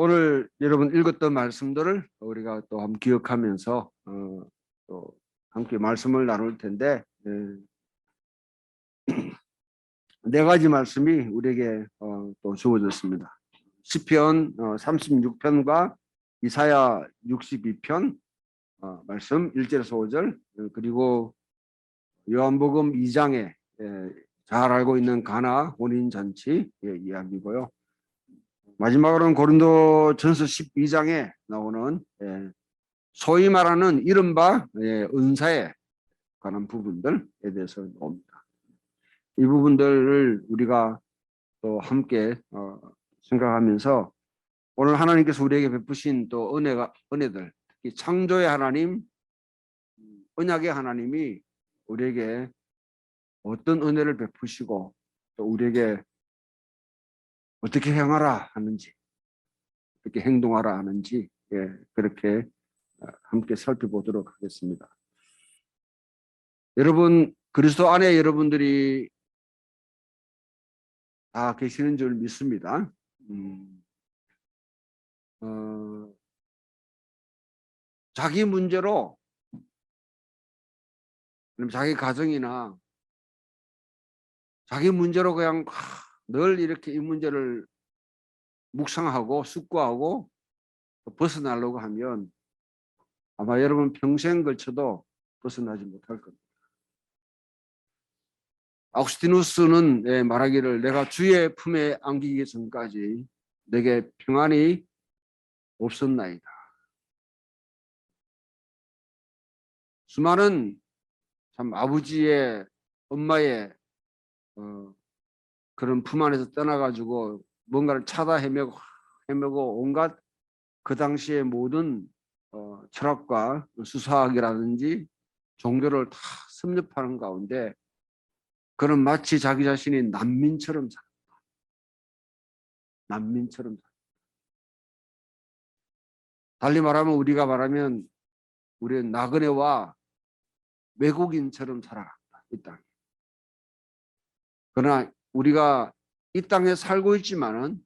오늘 여러분 읽었던 말씀들을 우리가 또 한번 기억하면서 또 함께 말씀을 나눌 텐데, 네 가지 말씀이 우리에게 또 주어졌습니다. 시편 36편과 이사야 62편 말씀 1절에서 5절, 그리고 요한복음 2장에 잘 알고 있는 가나 혼인잔치 이야기고요. 마지막으로는 고린도전서 12장에 나오는 소위 말하는 이른바 은사에 관한 부분들에 대해서 나옵니다. 이 부분들을 우리가 또 함께 생각하면서 오늘 하나님께서 우리에게 베푸신 또 은혜들, 특히 창조의 하나님, 언약의 하나님이 우리에게 어떤 은혜를 베푸시고 또 우리에게 어떻게 행하라 하는지, 어떻게 행동하라 하는지 그렇게 함께 살펴보도록 하겠습니다. 여러분, 그리스도 안에 여러분들이 다 계시는 줄 믿습니다. 자기 문제로, 자기 가정이나 자기 문제로 그냥 늘 이렇게 이 문제를 묵상하고 숙고하고 벗어나려고 하면 아마 여러분 평생 걸쳐도 벗어나지 못할 겁니다. 아우구스티누스는 말하기를 내가 주의 품에 안기기 전까지 내게 평안이 없었나이다. 수많은 참 아버지의 엄마의 그런 품 안에서 떠나가지고 뭔가를 찾아 헤매고 온갖 그 당시의 모든 철학과 수사학이라든지 종교를 다 섭렵하는 가운데 그는 마치 자기 자신이 난민처럼 살았다. 난민처럼 살았다. 달리 말하면 우리가 말하면 우리는 나그네와 외국인처럼 살아갔다. 이 땅에. 그러나 우리가 이 땅에 살고 있지만은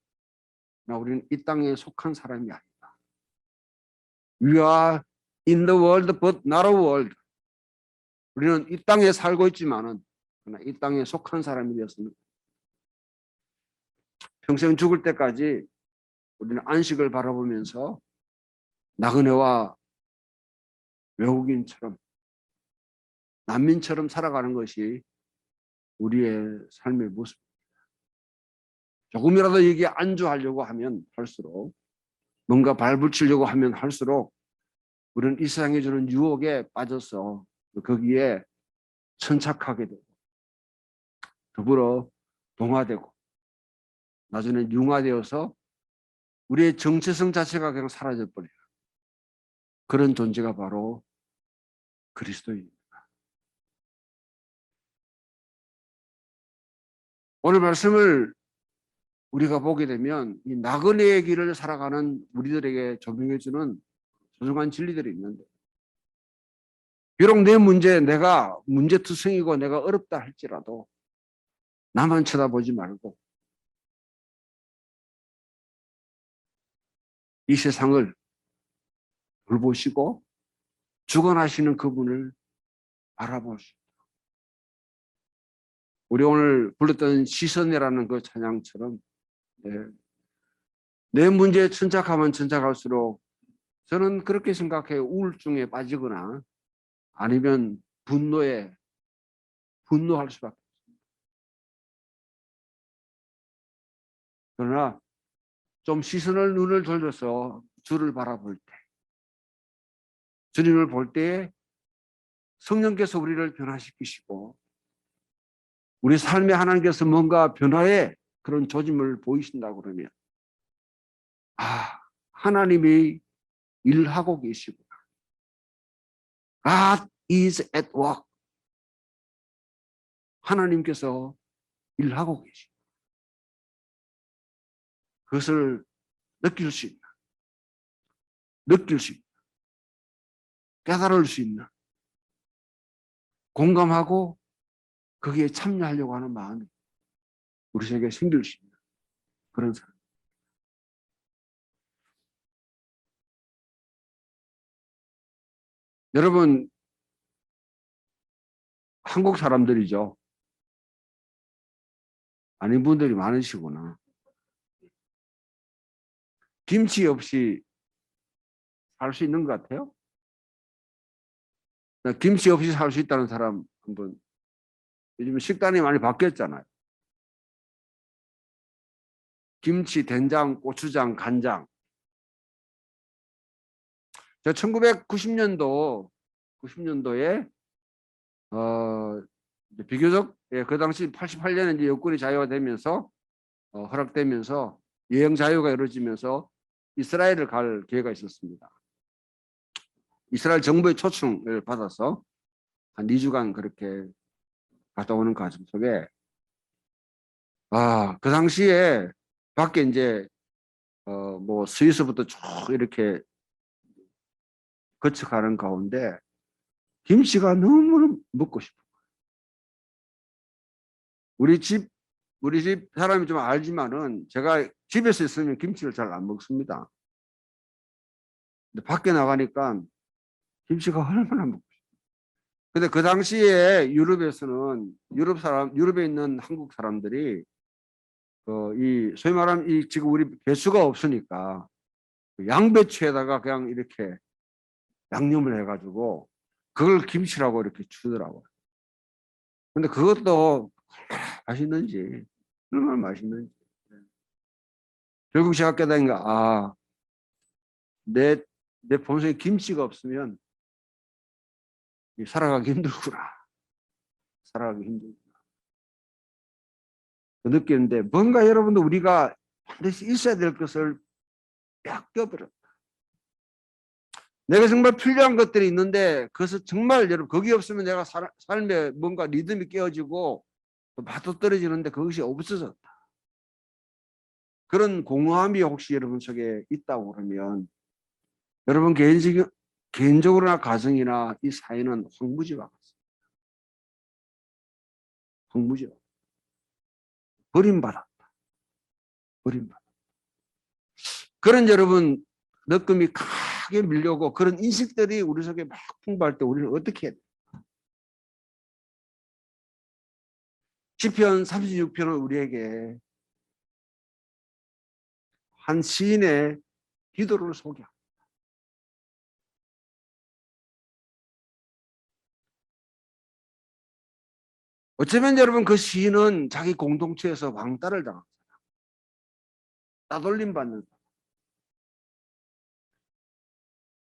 우리는 이 땅에 속한 사람이 아니다. We are in the world but not a world. 우리는 이 땅에 살고 있지만은 그러나 이 땅에 속한 사람이 되었습니다. 평생 죽을 때까지 우리는 안식을 바라보면서 나그네와 외국인처럼 난민처럼 살아가는 것이 우리의 삶의 모습입니다. 조금이라도 여기에 안주하려고 하면 할수록, 뭔가 발붙이려고 하면 할수록 우리는 이 세상에 주는 유혹에 빠져서 거기에 천착하게 되고 더불어 동화되고 나중에 융화되어서 우리의 정체성 자체가 그냥 사라져버려요. 그런 존재가 바로 그리스도입니다. 오늘 말씀을 우리가 보게 되면 이 나그네의 길을 살아가는 우리들에게 적용해주는 소중한 진리들이 있는데, 비록 내 문제, 내가 문제투성이고 내가 어렵다 할지라도 나만 쳐다보지 말고 이 세상을 돌보시고 주관하시는 그분을 알아볼 수 있도록, 우리 오늘 불렀던 시선이라는 그 찬양처럼 내 문제에 천착하면 천착할수록 저는 그렇게 생각해요. 우울증에 빠지거나 아니면 분노할 수밖에 없습니다. 그러나 좀 눈을 돌려서 주를 바라볼 때, 주님을 볼 때에 성령께서 우리를 변화시키시고 우리 삶에 하나님께서 뭔가 변화의 그런 조짐을 보이신다고 그러면 하나님이 일하고 계시구나. God is at work. 하나님께서 일하고 계시구나. 그것을 느낄 수 있는, 깨달을 수 있는, 공감하고 거기에 참여하려고 하는 마음이 우리에게 생길 수 있는 그런 사람. 여러분, 한국 사람들이죠. 아닌 분들이 많으시구나. 김치 없이 살 수 있는 것 같아요? 김치 없이 살 수 있다는 사람 한번. 요즘 식단이 많이 바뀌었잖아요. 김치, 된장, 고추장, 간장. 제가 1990년도에 비교적 그 당시 88년에 이제 여권이 자유화 되면서 허락되면서 여행 자유가 이루어지면서 이스라엘을 갈 기회가 있었습니다. 이스라엘 정부의 초청을 받아서 한 2주간 그렇게 갔다 오는 과정 속에 그 당시에 밖에 이제 뭐 스위스부터 쭉 이렇게 거쳐가는 가운데 김치가 너무 먹고 싶어. 우리 집 사람이 좀 알지만은 제가 집에서 있으면 김치를 잘 안 먹습니다. 근데 밖에 나가니까 김치가 얼마나 먹고 싶어. 근데 그 당시에 유럽에서는 유럽에 있는 한국 사람들이 이 소위 말하면 이 지금 우리 배추가 없으니까 양배추에다가 그냥 이렇게 양념을 해가지고 그걸 김치라고 이렇게 주더라고요. 근데 그것도 얼마나 맛있는지, 얼마나 맛있는지. 결국 제가 깨달은 게, 내 본성에 김치가 없으면 살아가기 힘들구나. 살아가기 힘들구나. 느끼는데 뭔가 여러분도 우리가 반드시 있어야 될 것을 뺏겨버렸다. 내가 정말 필요한 것들이 있는데 그것을 정말 여러분 거기 없으면 내가 삶에 뭔가 리듬이 깨어지고 맛도 떨어지는데 그것이 없어졌다. 그런 공허함이 혹시 여러분 속에 있다고 그러면 여러분 개인적으로나 가정이나 이 사회는 황무지와 같습니다. 황무지와 버림받았다. 버림받았다. 그런 여러분 느낌이 크게 밀려오고 그런 인식들이 우리 속에 막 풍부할 때 우리는 어떻게 해야 돼? 시편 36편은 우리에게 한 시인의 기도를 소개합니다. 어쩌면 여러분 그 시인은 자기 공동체에서 왕따를 당한 사람, 따돌림 받는 사람,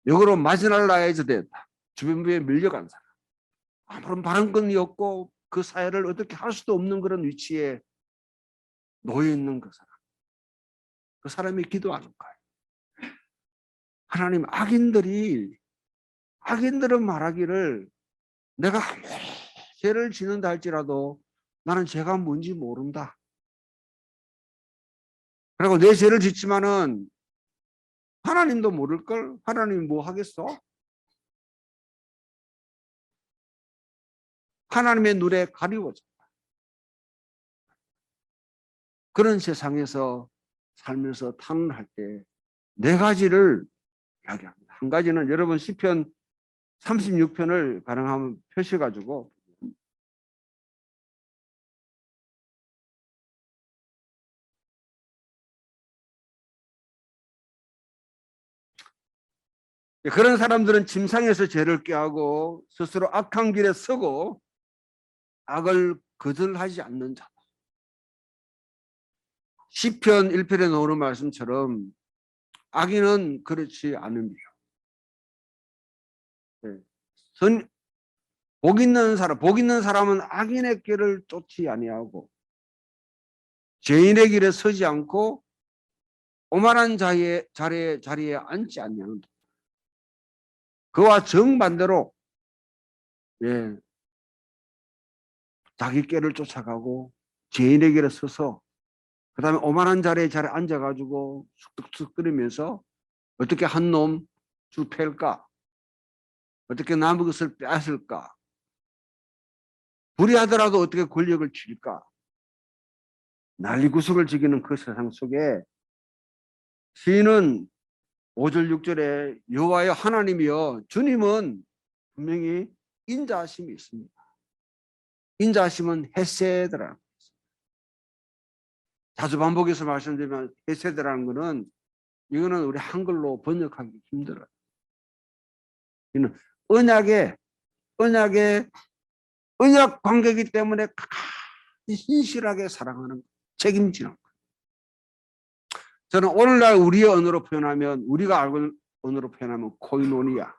역으로 마지날라이즈 됐다. 주변부에 밀려간 사람, 아무런 발언권이 없고 그 사회를 어떻게 할 수도 없는 그런 위치에 놓여 있는 그 사람. 그 사람이 기도하는 거예요. 하나님, 악인들은 말하기를 내가 아무리 죄를 짓는다 할지라도 나는 죄가 뭔지 모른다. 그리고 내 죄를 짓지만은 하나님도 모를걸? 하나님이 뭐 하겠어? 하나님의 눈에 가리워져. 그런 세상에서 살면서 탄원할 때 네 가지를 이야기합니다. 한 가지는 여러분 시편 36편을 가능하면 표시해 가지고 그런 사람들은 침상에서 죄를 꾀하고 스스로 악한 길에 서고 악을 거절하지 않는 자다. 시편 1편에 나오는 말씀처럼 악인은 그렇지 않으며 복 있는 사람은 악인의 길을 쫓지 아니하고 죄인의 길에 서지 않고 오만한 자리에 앉지 아니한다. 그와 정반대로 자기 길을 쫓아가고 죄인의 길에 서서 그다음에 오만한 자리에 앉아가지고 쑥쑥 끓이면서 어떻게 한 놈 쭉 팰까? 어떻게 남의 것을 빼앗을까? 불의하더라도 어떻게 권력을 쥘까? 난리구석을 지기는 그 세상 속에 시인은 5절 6절에 여호와여 하나님이여 주님은 분명히 인자하심이 있습니다. 인자하심은 헤세드라는 거예요. 자주 반복해서 말씀드리면 헤세드라는 거는 이거는 우리 한글로 번역하기 힘들어요. 이는 언약 관계이기 때문에 가장 신실하게 사랑하는 것, 책임지는 것. 저는 오늘날 우리의 언어로 표현하면, 우리가 알고 있는 언어로 표현하면 코이노니아.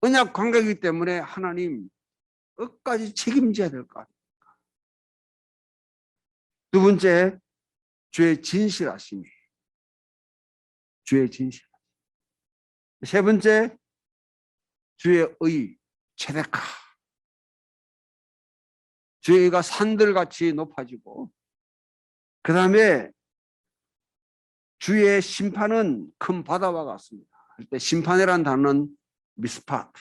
언약 관계이기 때문에 하나님 끝까지 책임져야 될 것 같아요. 두 번째, 주의 진실하심이. 주의 진실. 세 번째, 주의 의, 체데카. 주의 의가 산들같이 높아지고, 그 다음에 주의 심판은 큰 바다와 같습니다. 심판이라는 단어는 미스파트.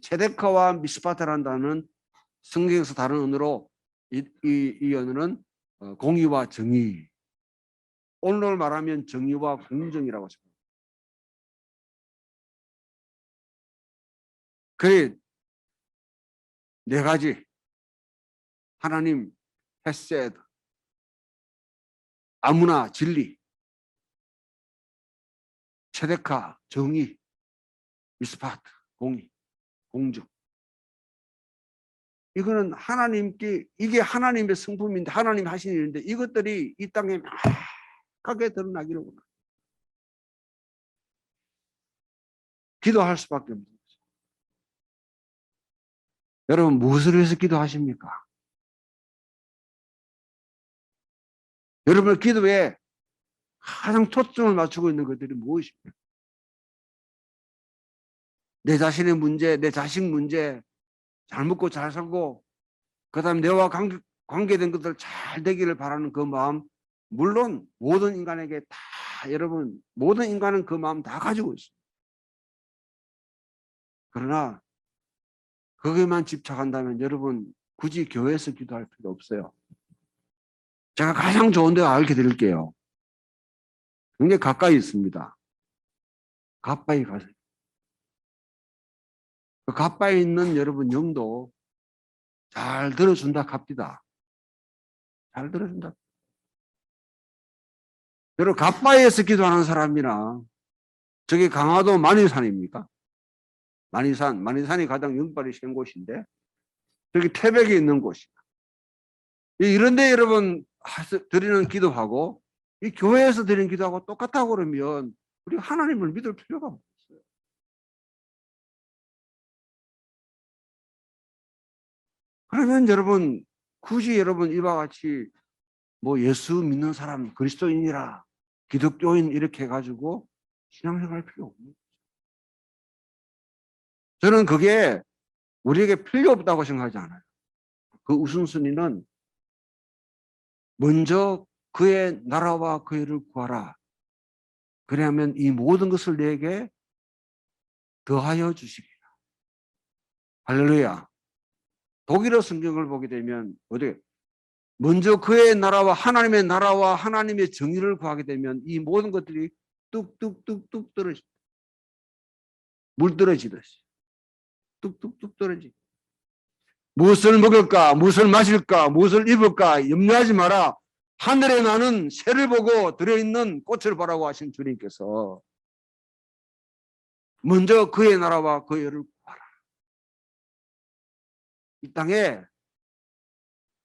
체데카와 미스파트라는 단어는 성경에서 다른 언어로 이 언어는 공의와 정의. 오늘 말하면 정의와 공정이라고 생각합니다. 그래, 네 가지. 하나님, 헤세드, 아무나 진리, 체데카, 정의, 미스파트, 공의, 공정. 이거는 하나님께, 이게 하나님의 성품인데, 하나님 하신 일인데, 이것들이 이 땅에 명확하게 드러나기를 원합니다. 기도할 수밖에 없습니다. 여러분, 무엇을 위해서 기도하십니까? 여러분의 기도에 가장 초점을 맞추고 있는 것들이 무엇입니까? 내 자신의 문제, 내 자식 문제, 잘 먹고 잘 살고, 그 다음에 내와 관계된 것들 잘 되기를 바라는 그 마음, 물론 모든 인간에게 다, 여러분, 모든 인간은 그 마음 다 가지고 있습니다. 그러나 거기에만 집착한다면 여러분 굳이 교회에서 기도할 필요 없어요. 제가 가장 좋은 데 알게 드릴게요. 굉장히 가까이 있습니다. 가까이 가세요. 그 가까이 있는 여러분 영도 잘 들어준다 합디다. 잘 들어준다. 여러분 가까이에서 기도하는 사람이나 저기 강화도 만이산입니까? 만이산이 가장 영빨이 센 곳인데 저기 태백에 있는 곳이다. 이런 데 여러분 드리는 기도하고 이 교회에서 드리는 기도하고 똑같다고 그러면 우리 하나님을 믿을 필요가 없어요. 그러면 여러분 굳이 여러분 이와 같이 뭐 예수 믿는 사람 그리스도인이라 기독교인 이렇게 해가지고 신앙생활 필요 없는 거죠. 저는 그게 우리에게 필요 없다고 생각하지 않아요. 그 우선순위는 먼저 그의 나라와 그 일을 구하라. 그래야면 이 모든 것을 내게 더하여 주시리라. 할렐루야. 독일어 성경을 보게 되면 어떻게 먼저 그의 나라와 하나님의 정의를 구하게 되면 이 모든 것들이 뚝뚝뚝뚝 떨어집니다. 물 떨어지듯이 뚝뚝뚝 떨어지. 무엇을 먹을까, 무엇을 마실까, 무엇을 입을까 염려하지 마라. 하늘에 나는 새를 보고 들어있는 꽃을 보라고 하신 주님께서 먼저 그의 나라와 그의 의를 구하라. 이 땅에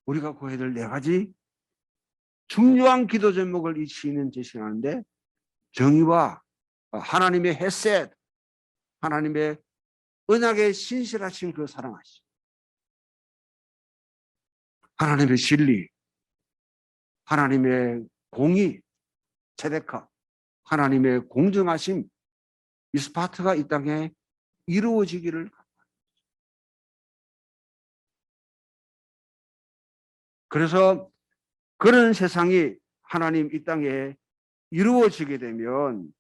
우리가 구해야 될 네 가지 중요한 기도 제목을 이 시인은 제시하는데 정의와 하나님의 헤셋, 하나님의 언약에 신실하신 그 사랑하심, 하나님의 진리, 하나님의 공의, 체데카, 하나님의 공정하심, 미스파트가 이 땅에 이루어지기를. 그래서 그런 세상이 하나님 이 땅에 이루어지게 되면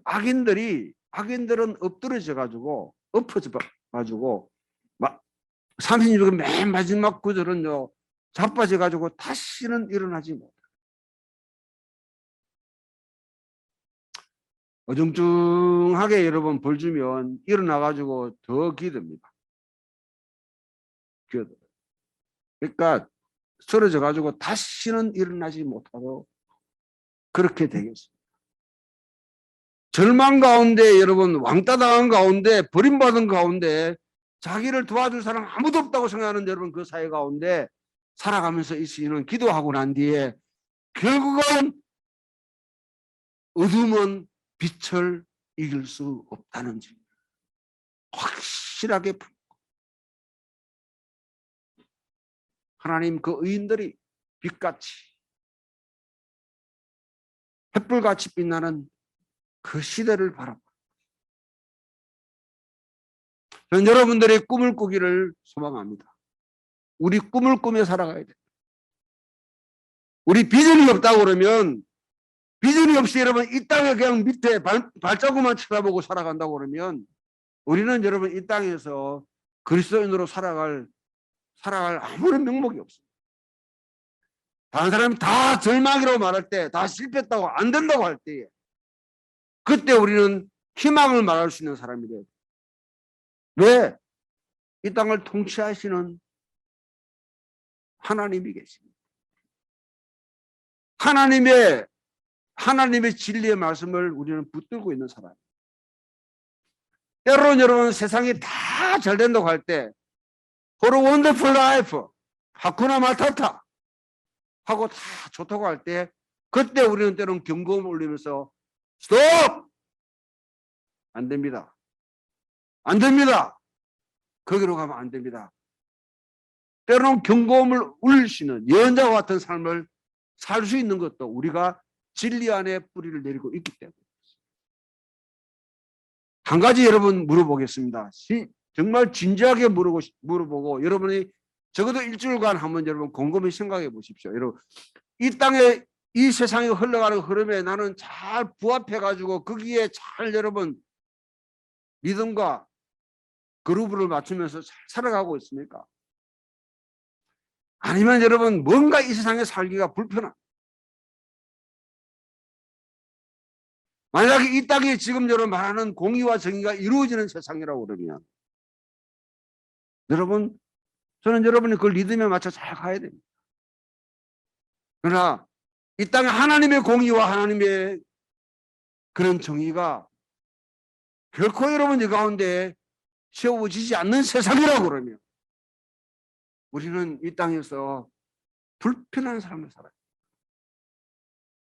악인들은 엎드러져 가지고 엎어져 가지고 36의 맨 마지막 구절은요 자빠져 가지고 다시는 일어나지 못해. 어중중하게 여러분 벌 주면 일어나 가지고 더 기듭니다. 그러니까 쓰러져 가지고 다시는 일어나지 못하도록 그렇게 되겠습니다. 절망 가운데 여러분 왕따 당한 가운데 버림받은 가운데 자기를 도와줄 사람 아무도 없다고 생각하는 여러분 그 사회 가운데 살아가면서 이 시인은 기도하고 난 뒤에 결국은 어둠은 빛을 이길 수 없다는 점 확실하게 하나님 그 의인들이 빛같이 햇불같이 빛나는 그 시대를 바랍니다. 저는 여러분들의 꿈을 꾸기를 소망합니다. 우리 꿈을 꾸며 살아가야 돼. 우리 비전이 없다고 그러면 비전이 없이 여러분 이 땅에 그냥 밑에 발자국만 쳐다보고 살아간다고 그러면 우리는 여러분 이 땅에서 그리스도인으로 살아갈 아무런 명목이 없습니다. 다른 사람이 다 절망이라고 말할 때, 다 실패했다고 안 된다고 할 때에 그때 우리는 희망을 말할 수 있는 사람이 돼요. 왜? 이 땅을 통치하시는 하나님이 계십니다. 하나님의 진리의 말씀을 우리는 붙들고 있는 사람. 때로는 여러분 세상이 다 잘 된다고 할 때, For a wonderful life, 하쿠나 마타타 하고 다 좋다고 할 때, 그때 우리는 때로는 경고음을 울리면서 스톱! 안 됩니다. 안 됩니다. 거기로 가면 안 됩니다. 때로는 경고음을 울리시는 예언자와 같은 삶을 살 수 있는 것도 우리가 진리 안에 뿌리를 내리고 있기 때문에. 한 가지 여러분 물어보겠습니다. 정말 진지하게 물어보고 여러분이 적어도 일주일간 한번 여러분 곰곰이 생각해 보십시오. 여러분 이 땅에 이 세상에 흘러가는 흐름에 나는 잘 부합해 가지고 거기에 잘 여러분 리듬과 그루브를 맞추면서 잘 살아가고 있습니까? 아니면 여러분 뭔가 이 세상에 살기가 불편한, 만약에 이 땅이 지금 여러분 말하는 공의와 정의가 이루어지는 세상이라고 그러면 여러분 저는 여러분이 그 리듬에 맞춰 잘 가야 됩니다. 그러나 이 땅에 하나님의 공의와 하나님의 그런 정의가 결코 여러분 이 가운데 세워지지 않는 세상이라고 그러면 우리는 이 땅에서 불편한 삶을 살아요.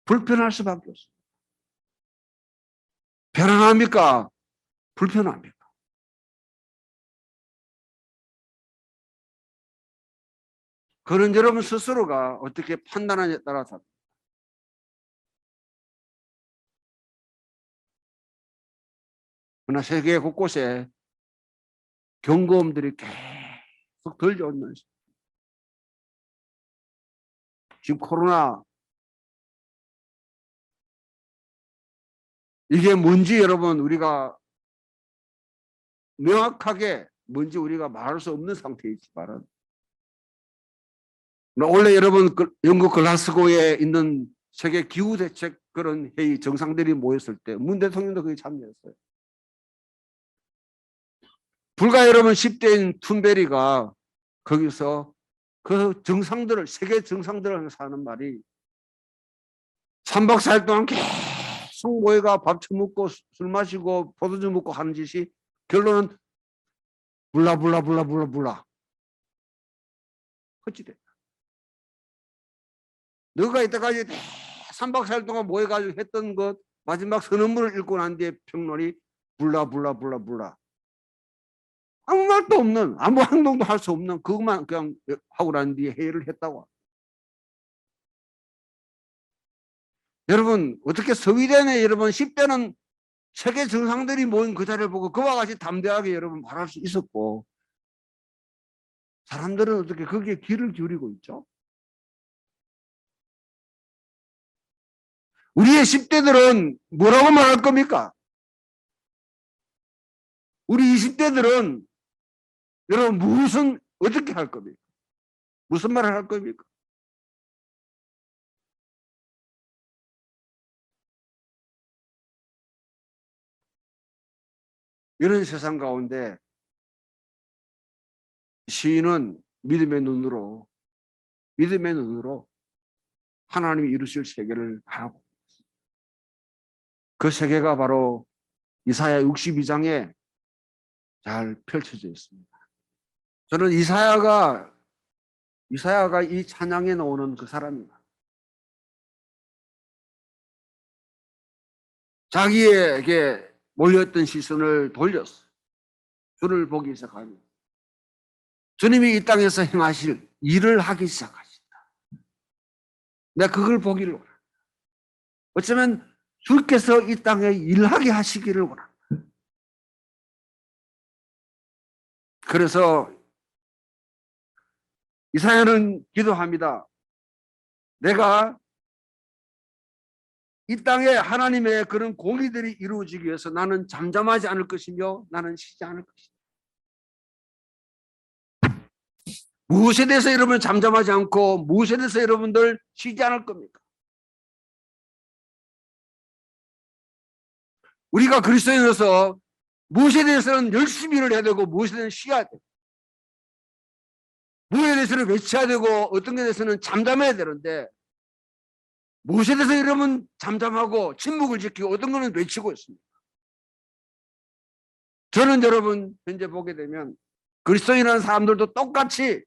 불편할 수밖에 없습니다. 편안합니까? 불편합니까? 그런 여러분 스스로가 어떻게 판단하냐에 따라서 그러나 세계 곳곳에 경고음들이 계속 들려오는 지금 코로나 이게 뭔지 여러분 우리가 명확하게 뭔지 우리가 말할 수 없는 상태에 있지만 원래 여러분 영국 글라스고에 있는 세계 기후대책 그런 회의 정상들이 모였을 때 문 대통령도 거기 참여했어요. 불과 여러분 10대인 툰베리가 거기서 그 정상들을 세계 정상들을 하는 말이 3박 4일 동안 계속 모여가 밥 처먹고 술 마시고 포도주 먹고 하는 짓이 결론은 불라 헛짓됐다. 너가 이때까지 3박 4일 동안 모여가지고 했던 것 마지막 선언문을 읽고 난 뒤에 평론이 불라 아무 말도 없는 아무 행동도 할 수 없는 그것만 그냥 하고 난 뒤에 회의를 했다고. 여러분 어떻게 서위대네 여러분 10대는 세계 정상들이 모인 그 자리를 보고 그와 같이 담대하게 여러분 말할 수 있었고 사람들은 어떻게 거기에 귀를 기울이고 있죠? 우리의 10대들은 뭐라고 말할 겁니까? 우리 20대들은 여러분 어떻게 할 겁니까? 무슨 말을 할 겁니까? 이런 세상 가운데 시인은 믿음의 눈으로 하나님이 이루실 세계를 바라고, 그 세계가 바로 이사야 62장에 잘 펼쳐져 있습니다. 저는 이사야가 이 찬양에 나오는 그 사람입니다. 자기에게 몰렸던 시선을 돌렸어. 주를 보기 시작하며 주님이 이 땅에서 행하실 일을 하기 시작하신다. 내가 그걸 보기를 원한다. 어쩌면 주께서 이 땅에 일하게 하시기를 원한다. 그래서 이사야는 기도합니다. 내가 이 땅에 하나님의 그런 공의들이 이루어지기 위해서 나는 잠잠하지 않을 것이며 나는 쉬지 않을 것이다. 무엇에 대해서 여러분 잠잠하지 않고 무엇에 대해서 여러분들 쉬지 않을 겁니까? 우리가 그리스도인으로서 무엇에 대해서는 열심히 일을 해야 되고 무엇에 대해서는 쉬어야 되고 무엇에 대해서는 외쳐야 되고 어떤 것에 대해서는 잠잠해야 되는데 무엇에 대해서 여러분 잠잠하고 침묵을 지키고 어떤 것은 외치고 있습니다. 저는 여러분 현재 보게 되면 그리스도인이라는 사람들도 똑같이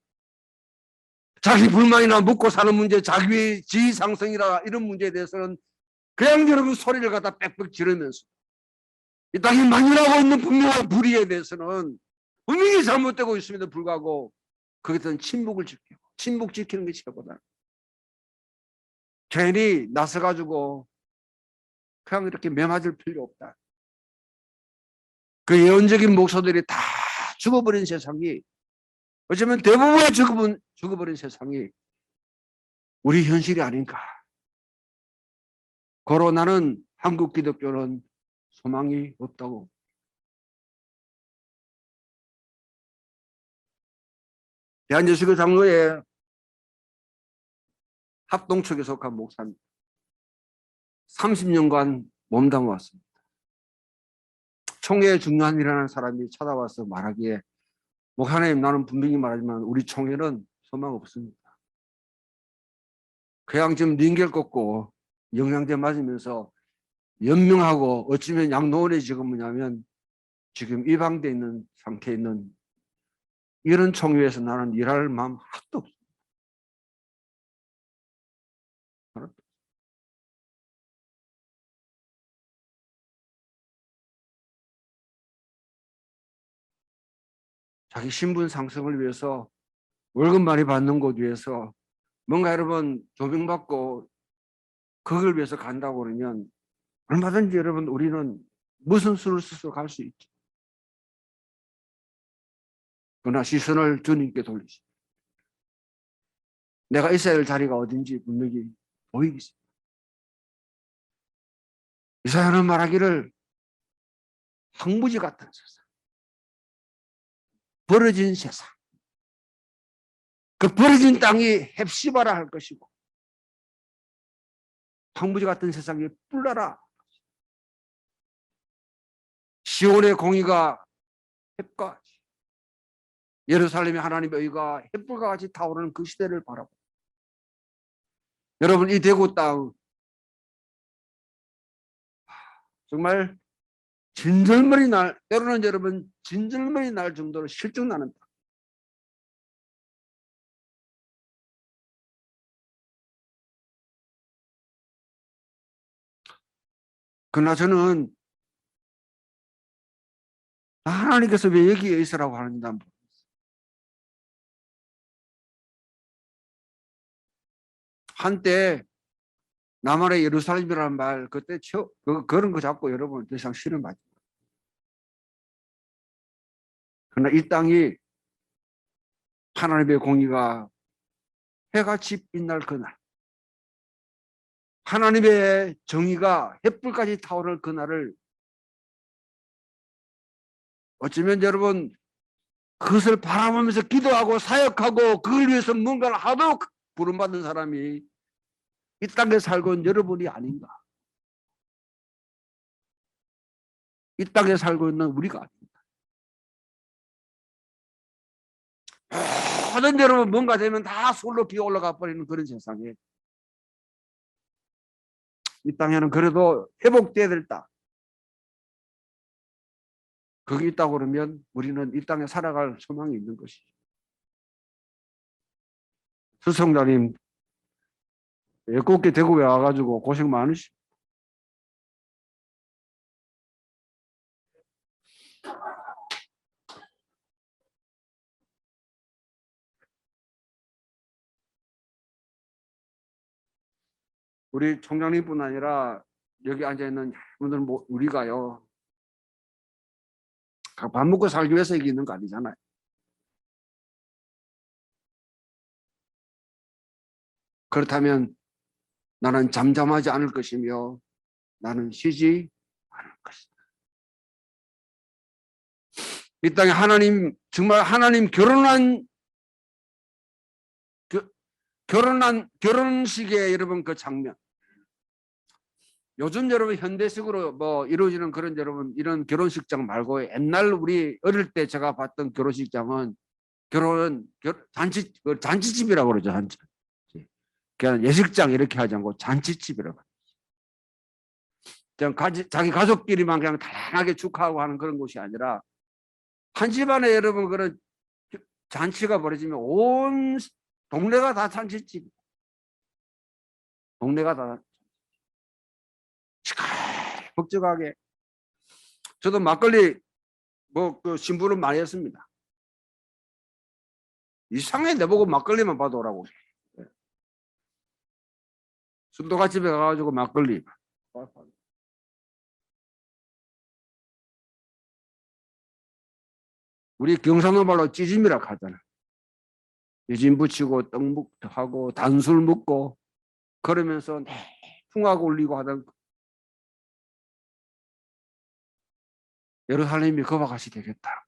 자기 불만이나 묻고 사는 문제, 자기의 지위 상승이라 이런 문제에 대해서는 그냥 여러분 소리를 갖다 빽빽 지르면서 이 땅이 만연하고 있는 분명한 불의에 대해서는 분명히 잘못되고 있음에도 불구하고 거기에 대한 침묵을 지키고 침묵 지키는 게 최고다. 괜히 나서가지고 그냥 이렇게 매맞을 필요 없다. 그 예언적인 목소들이 다 죽어버린 세상이 어쩌면 대부분의 죽어버린 세상이 우리 현실이 아닌가. 고로 나는 한국 기독교는 소망이 없다고. 대한제수교 장로회 합동측에 속한 목사입니다. 30년간 몸담아왔습니다. 총회 중요한 일하는 사람이 찾아와서 말하기에 목사님 나는 분명히 말하지만 우리 총회는 소망 없습니다. 그냥 지금 링겔 꽂고 영양제 맞으면서 연명하고 어쩌면 양로원에 지금 뭐냐면 지금 입양돼 있는 상태에 있는 이런 총회에서 나는 일할 마음 하나도 없습니다. 자기 신분 상승을 위해서 월급 많이 받는 곳 위해서 뭔가 여러분 조명받고 그걸 위해서 간다고 그러면 얼마든지 여러분 우리는 무슨 수를 스스로 갈 수 있죠. 그러나 시선을 주님께 돌리시. 내가 있어야 할 자리가 어딘지 분명히 보이기 시작합니다. 이사야는 말하기를 황무지 같은 세상, 벌어진 세상, 그 벌어진 땅이 헵시바라 할 것이고 황무지 같은 세상이 뿔나라. 시온의 공의가 햇과 예루살렘의 하나님의 의가 햇불과 같이 타오르는 그 시대를 바라보. 여러분 이 대구 땅 정말 진절머리 날, 때로는 여러분 진절머리 날 정도로 실증나는 땅. 그러나 저는 하나님께서 왜 여기에 있으라고 하는지 난 모르겠어요. 한때 남한의 예루살렘이라는 말 그때 그런 거 잡고 여러분 더 이상 싫은 맞죠. 그러나 이 땅이 하나님의 공의가 해같이 빛날 그날, 하나님의 정의가 햇불까지 타오를 그날을 어쩌면 여러분 그것을 바라보면서 기도하고 사역하고 그걸 위해서 뭔가를 하도록 부름받는 사람이 이 땅에 살고 있는 여러분이 아닌가. 이 땅에 살고 있는 우리가 아닙니다. 모든 여러분 뭔가 되면 다 솔로 기어 올라가 버리는 그런 세상에 이 땅에는 그래도 회복돼야 될다. 거기 있다고 그러면 우리는 이 땅에 살아갈 소망이 있는 것이죠. 수성자님 애꿎게 대구에 와가지고 고생 많으시죠. 우리 총장님뿐 아니라 여기 앉아있는 분들 우리가요 밥 먹고 살기 위해서 여기 있는 거 아니잖아요. 그렇다면 나는 잠잠하지 않을 것이며 나는 쉬지 않을 것이다. 이 땅에 하나님 정말 하나님 결혼한 결혼식의 여러분 그 장면. 요즘 여러분 현대식으로 뭐 이루어지는 그런 여러분 이런 결혼식장 말고 옛날 우리 어릴 때 제가 봤던 결혼식장은 잔치집이라고 그러죠. 잔치. 그냥 예식장 이렇게 하지 않고 잔치집이라고. 그냥 자기 가족끼리만 그냥 다양하게 축하하고 하는 그런 곳이 아니라 한 집안에 여러분 그런 잔치가 벌어지면 온 동네가 다 잔치집. 동네가 다 시끌벅적하게. 저도 막걸리 그 신부를 많이 했습니다. 이상해 내보고 막걸리만 봐도 오라고. 순도가집에 가가지고 막걸리. 우리 경상도 말로 찌짐이라 하잖아. 찌짐 붙이고 떡 하고 단술 먹고 그러면서 풍악 올리고 하던 예루살렘이 그와 같이 되겠다.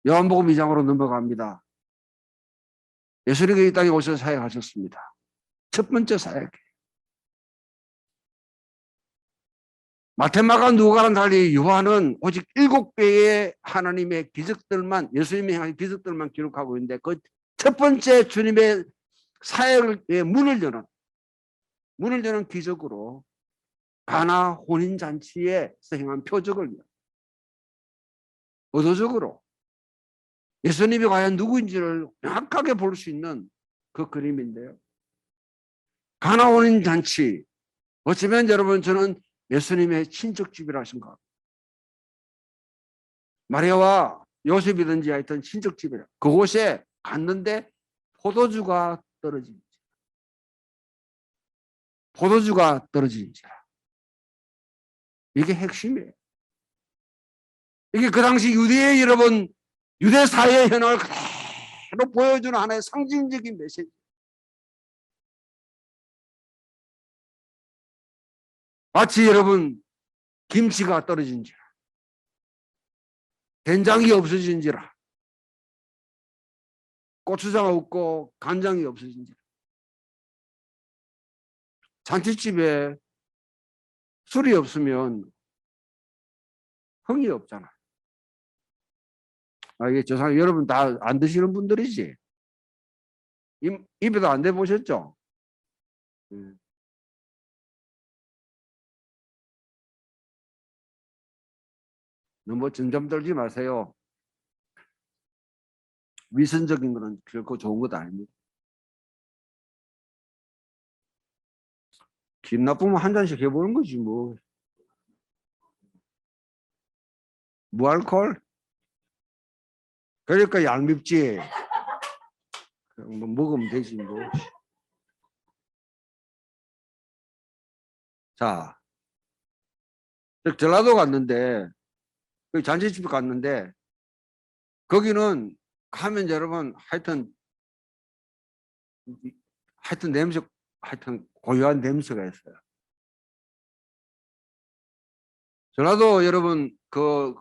요한복음 2장으로 넘어갑니다. 예수님이 이 땅에 오셔서 사역하셨습니다. 첫 번째 사역. 마테마가 누가랑 달리 요한은 오직 7배의 하나님의 기적들만 예수님의 향한 기적들만 기록하고 있는데 그 첫 번째 주님의 사역의 문을 여는 기적으로 가나 혼인잔치에서 행한 표적을 의도적으로 예수님이 과연 누구인지를 명확하게 볼 수 있는 그 그림인데요. 가나 혼인잔치 어쩌면 여러분 저는 예수님의 친척집이라 생각합니다. 마리아와 요셉이든지 하여튼 친척집이라 그곳에 갔는데 포도주가 떨어지는지라. 이게 핵심이에요. 이게 그 당시 유대의 여러분 유대 사회의 현황을 그대로 보여주는 하나의 상징적인 메시지. 마치 여러분 김치가 떨어진지라 된장이 없어진지라 고추장 없고 간장이 없어진지라 잔치집에 술이 없으면 흥이 없잖아. 이게 저상 여러분 다 안 드시는 분들이지. 입에도 안 대보셨죠? 너무 점점 떨지 마세요. 위선적인 거는 결코 좋은 것도 아닙니다. 기분 나쁘면 한 잔씩 해보는 거지 뭐. 무알콜? 그러니까 얄밉지. 뭐 먹으면 되지 뭐. 자, 전라도 갔는데 그 잔치집 갔는데 거기는 가면 여러분 하여튼 냄새 하여튼 고유한 냄새가 있어요. 전라도 여러분 그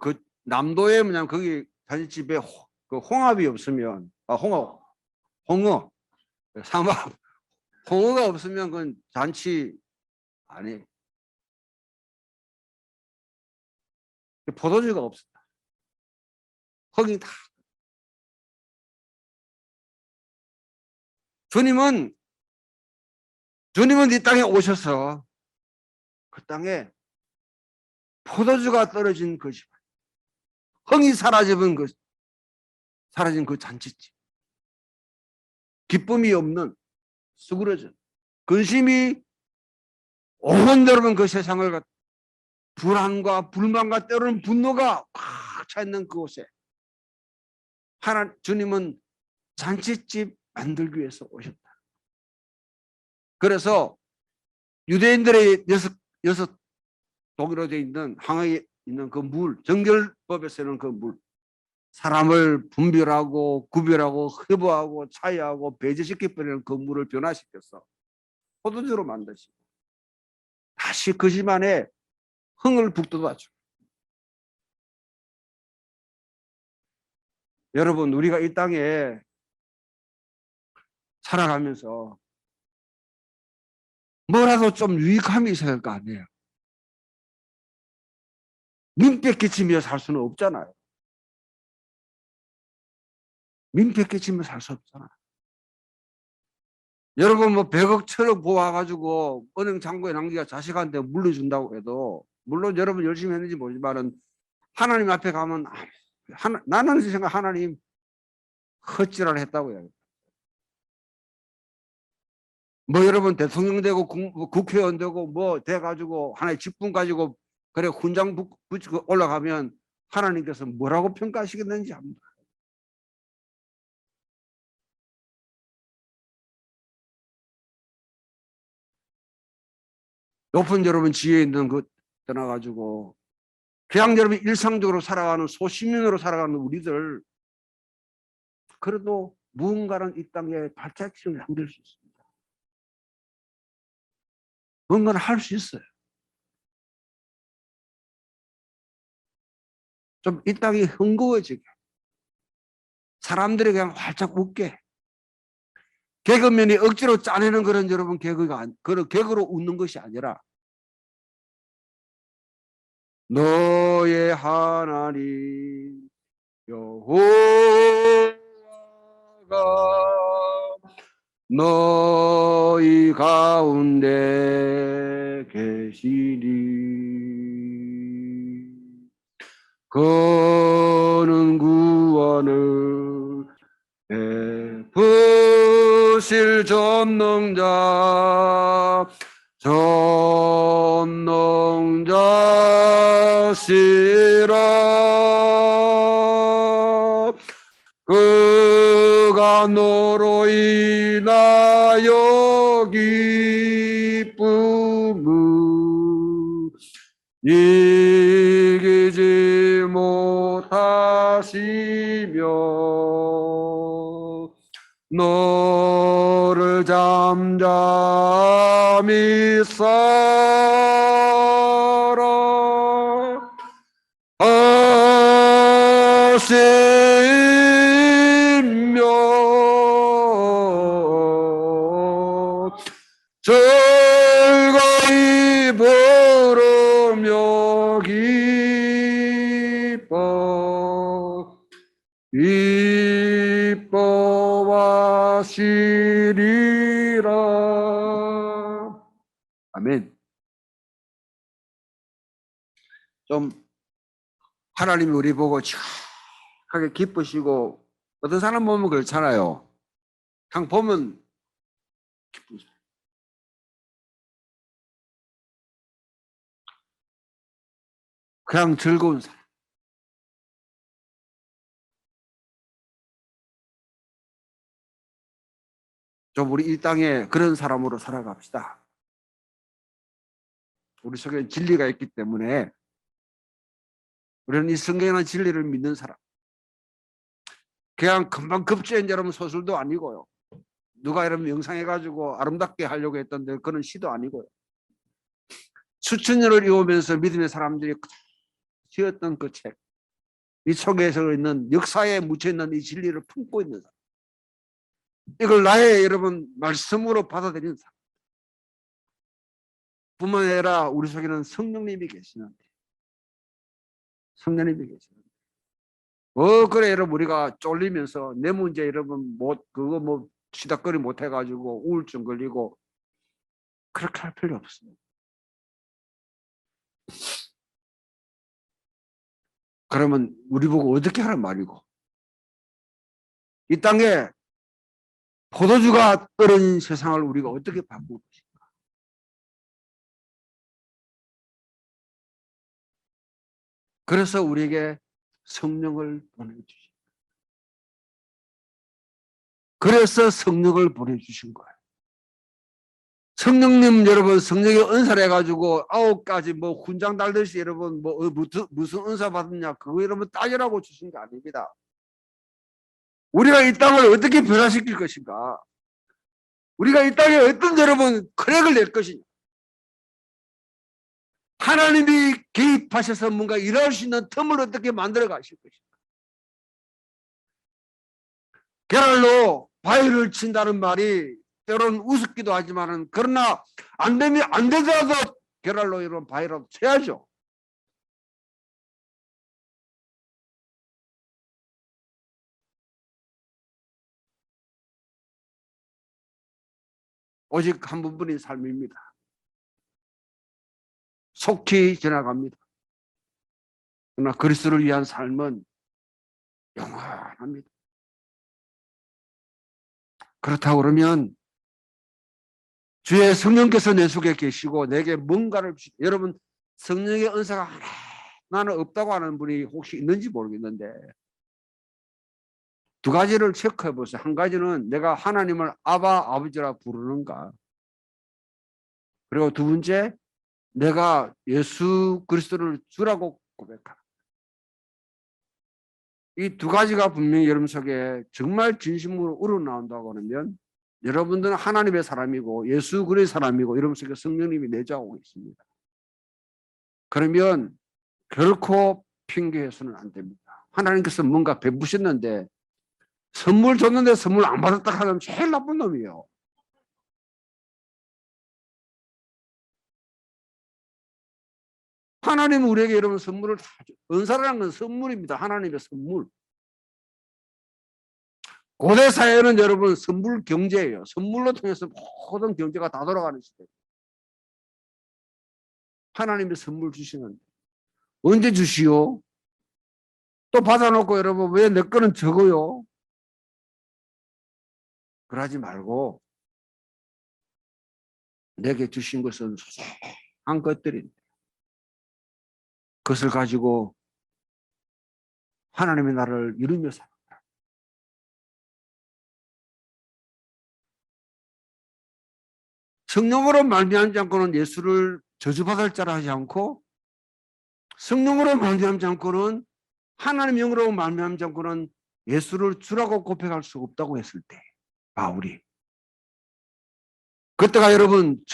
남도에 뭐냐면 거기 잔치집에 그 홍합이 없으면 홍어 삼합 홍어가 없으면 그건 잔치 아니 포도주가 없었다. 흥이 다. 주님은 이 땅에 오셔서 그 땅에 포도주가 떨어진 그 집, 흥이 사라진 그 잔치집, 기쁨이 없는 수그러진 근심이 온 여러분 그 세상을 불안과 불만과 때로는 분노가 꽉 차 있는 그곳에 주님은 잔치집 만들기 위해서 오셨다. 그래서 유대인들의 여섯 독일어 되어 있는 항아에 있는 그 물, 정결법에서는 그 물, 사람을 분별하고 구별하고 흡수하고 차이하고 배제시켜버리는 그 물을 변화시켜서 포도주로 만드시고 다시 그 집안에 흥을 북돋아줘. 여러분, 우리가 이 땅에 살아가면서 뭐라도 좀 유익함이 있어야 할 거 아니에요. 민폐 끼치며 살 수는 없잖아요. 민폐 끼치며 살 수 없잖아요. 여러분 뭐 100억 천억 모아가지고 은행 잔고에 남기가 자식한테 물려준다고 해도 물론 여러분 열심히 했는지 모르지만은 하나님 앞에 가면 나는 생각 하나님 헛짓을 했다고 해요. 뭐 여러분 대통령 되고 국회의원 되고 뭐 돼가지고 하나의 직분 가지고 그래 훈장 붙이고 올라가면 하나님께서 뭐라고 평가하시겠는지 합니다. 높은 여러분 지혜 있는 것 떠나가지고 그냥 여러분 일상적으로 살아가는 소시민으로 살아가는 우리들 그래도 무언가는 이 땅에 발자취를 남길 수 있습니다. 뭔가는 할 수 있어요. 좀 이 땅이 흥거워지게 사람들이 그냥 활짝 웃게 개그맨이 억지로 짜내는 그런 여러분 그런 개그로 웃는 것이 아니라 너의 하나님 여호와가 너희 가운데 계시니 그는 구원을 베푸실 전능자시라 그가 너로 인하여 기쁨을 이기지 못하시며 너를 잠잠히 살아 하시며 즐거이 부르며 기뻐하시리라. 아멘. 좀 하나님이 우리 보고 촤하게 기쁘시고 어떤 사람 보면 그렇잖아요. 그냥 보면 기쁘죠. 그냥 즐거운 사람. 좀 우리 이 땅에 그런 사람으로 살아갑시다. 우리 속에 진리가 있기 때문에 우리는 이 성경의 진리를 믿는 사람. 그냥 금방 급제한 여러분 소설도 아니고요. 누가 여러분 영상해가지고 아름답게 하려고 했던데 그런 시도 아니고요. 수천 년을 이어오면서 믿음의 사람들이 지었던 그 책. 이 속에서 있는 역사에 묻혀있는 이 진리를 품고 있는 사람. 이걸 나의 여러분 말씀으로 받아들이는 사람. 뿐만 아니라 우리 속에는 성령님이 계시는데 성령님이 계시는. 그래 여러분 우리가 쫄리면서 내 문제 여러분 그거 시닥거리 못 해가지고 우울증 걸리고 그렇게 할 필요 없어요. 그러면 우리 보고 어떻게 하란 말이고, 이 땅에 포도주가 떨어진 세상을 우리가 어떻게 바꿀 것인가. 그래서 우리에게 성령을 보내주신, 그래서 성령을 보내주신 거예요. 성령님 여러분, 성령의 은사를 해가지고 9가지 훈장 달듯이 여러분 무슨 은사 받았냐 그거 여러분 따지라고 주신 게 아닙니다. 우리가 이 땅을 어떻게 변화시킬 것인가, 우리가 이 땅에 어떤 여러분 크랙을 낼 것이냐, 하나님이 개입하셔서 뭔가 일할 수 있는 틈을 어떻게 만들어 가실 것인가. 게랄로 바위를 친다는 말이 때로는 우습기도 하지만은, 그러나 안 되더라도 게랄로 이런 바위라도 쳐야죠. 오직 한 분뿐인 삶입니다. 속히 지나갑니다. 그러나 그리스도를 위한 삶은 영원합니다. 그렇다고 그러면 주의 성령께서 내 속에 계시고 내게 뭔가를 여러분 성령의 은사가 나는 없다고 하는 분이 혹시 있는지 모르겠는데, 두 가지를 체크해 보세요. 한 가지는 내가 하나님을 아버지라 부르는가, 그리고 두 번째 내가 예수 그리스도를 주라고 고백하라. 이 두 가지가 분명히 여러분 속에 정말 진심으로 우러나온다고 하면 여러분들은 하나님의 사람이고 예수 그리스도의 사람이고 여러분 속에 성령님이 내주하고 있습니다. 그러면 결코 핑계해서는 안 됩니다. 하나님께서 뭔가 베푸셨는데 선물 줬는데 선물 안 받았다 하면 제일 나쁜 놈이에요. 하나님은 우리에게 여러분 선물을 다 줘. 은사라는 건 선물입니다. 하나님의 선물. 고대 사회는 여러분 선물 경제예요. 선물로 통해서 모든 경제가 다 돌아가는 시대. 하나님의 선물 주시는데 언제 주시오? 또 받아놓고 여러분 왜 내 거는 적어요? 그러지 말고 내게 주신 것은 소소한 것들인데 그것을 가지고 하나님의 나라를 이루며 살아라. 성령으로 말미암지 않고는 예수를 저주받을 자라 하지 않고, 성령으로 말미암지 않고는 하나님 영으로 말미암지 않고는 예수를 주라고 고백할 수 없다고 했을 때 바울이, 그때가 여러분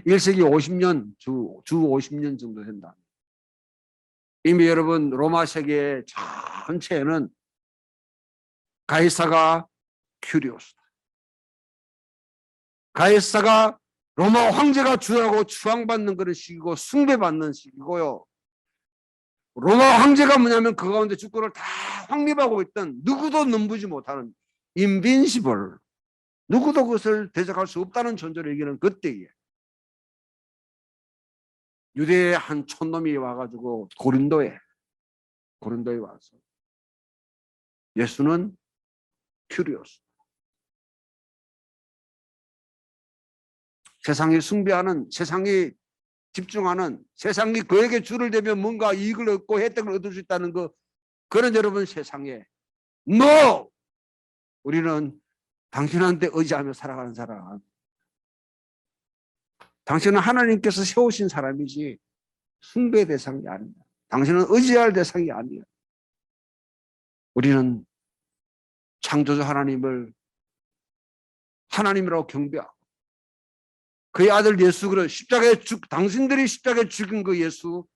1세기 50년 주 50년 정도 된다. 이미 여러분 로마 세계 전체에는 가이사가 큐리오스다. 가이사가 로마 황제가 주라고 추앙받는 그런 시기고 숭배받는 시기고요. 로마 황제가 뭐냐면 그 가운데 주권을 다 확립하고 있던, 누구도 넘보지 못하는 인빈시블, 누구도 그것을 대적할 수 없다는 존재를 얘기하는 그때에 유대의 한 촌놈이 와가지고 고린도에 와서 예수는 큐리오스, 세상이 숭배하는, 세상이 집중하는, 세상이 그에게 줄을 대면 뭔가 이익을 얻고 혜택을 얻을 수 있다는 그런 여러분 세상에 No! 우리는 당신한테 의지하며 살아가는 사람, 당신은 하나님께서 세우신 사람이지 숭배 대상이 아닙니다. 당신은 의지할 대상이 아니에요. 우리는 창조주 하나님을 하나님이라고 경배하고 그의 아들 예수 그리스도 당신들이 십자가에 죽인 그 예수,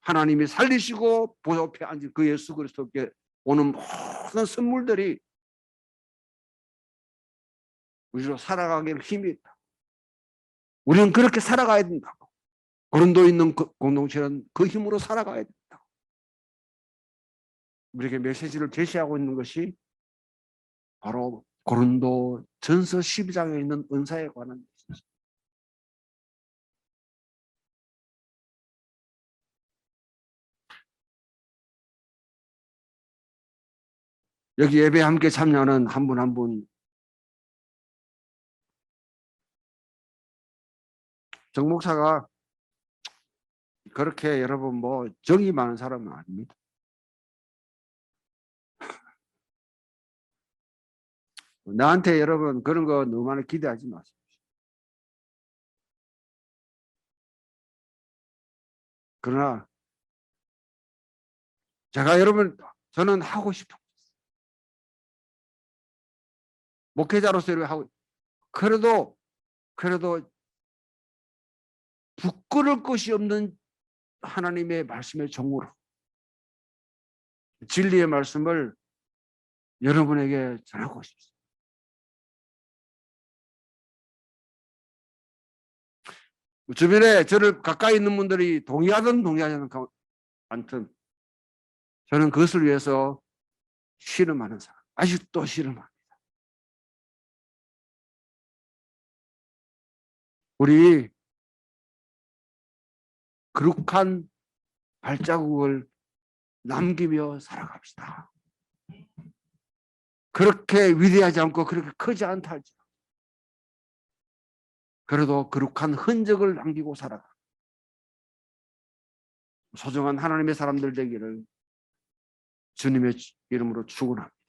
하나님이 살리시고 보좌에 앉은 그 예수 그리스도께 오는 모든 선물들이 우리로 살아가기를 힘이 있다. 우리는 그렇게 살아가야 된다고. 고린도에 있는 그 공동체는 그 힘으로 살아가야 된다. 우리에게 메시지를 제시하고 있는 것이 바로 고린도 전서 12장에 있는 은사에 관한 메시지. 여기 예배 함께 참여하는 한 분 한 분 정 목사가 그렇게 여러분 뭐 정이 많은 사람은 아닙니다. 나한테 여러분 그런 거 너무 많이 기대하지 마세요. 그러나 제가 여러분 저는 하고 싶어. 목회자로서 이렇게 하고 그래도 부끄러울 것이 없는 하나님의 말씀의 종으로 진리의 말씀을 여러분에게 전하고 싶습니다. 주변에 저를 가까이 있는 분들이 동의하든 동의하지 않든 저는 그것을 위해서 씨름하는 사람, 아직도 씨름합니다. 우리 거룩한 발자국을 남기며 살아갑시다. 그렇게 위대하지 않고 그렇게 크지 않다 할지 그래도 거룩한 흔적을 남기고 살아가. 소중한 하나님의 사람들 되기를 주님의 이름으로 축원합니다.